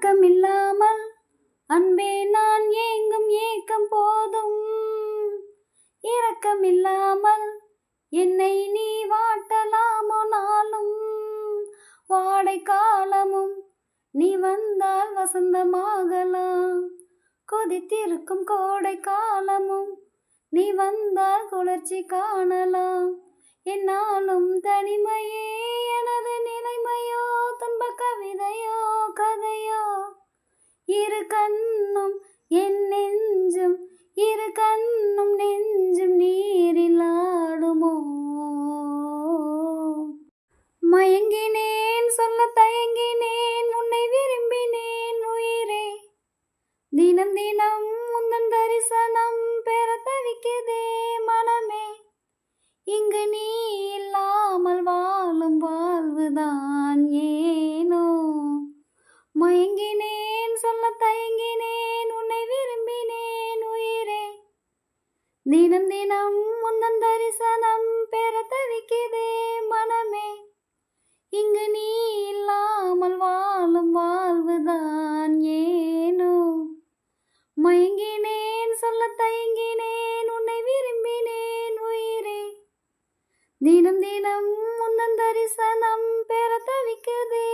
இரக்கமில்லாமல் அன்பே நான் ஏங்கும் ஏக்கம் போதும். இரக்கமில்லாமல் என்னை நீ வாட்டலாமோ நாளும். வாடை காலமும் நீ வந்தால் வசந்தமாகலாம். கொதித்திருக்கும் கோடை காலமும் நீ வந்தால் குளிர்ச்சி காணலாம். என்னாலும் தனிமையே எனது நிலைமையோ, துன்ப கவிதையோ கதையோ. இரு கண்ணும் என் நெஞ்சும், இரு கண்ணும் நெஞ்சும் நீரில் ஆடுமோ. மயங்கினேன் சொல்ல தயங்கினேன், உன்னை விரும்பினேன் உயிரே. தினம் தினம் உந்தன் தரிசனம் பெற தவிக்குதே மனமே. இங்கு நீ இல்லாமல் வாழும் வாழ்வுதான் ஏனோ. மயங்கினேன் சொல்ல தயங்கினேன், உன்னை விரும்பினேன் உயிரே. தினம் தினம் உந்தன் தரிசனம் பெற தவிக்குதே மனமே. இங்கு நீ இல்லாமல் வாழும் வாழ்வுதான் ஏனோ. மயங்கினேன் சொல்ல தயங்கினேன், உன்னை விரும்பினேன் உயிரே. தினம் தினம் உந்தன் தரிசனம் பெற தவிக்குதே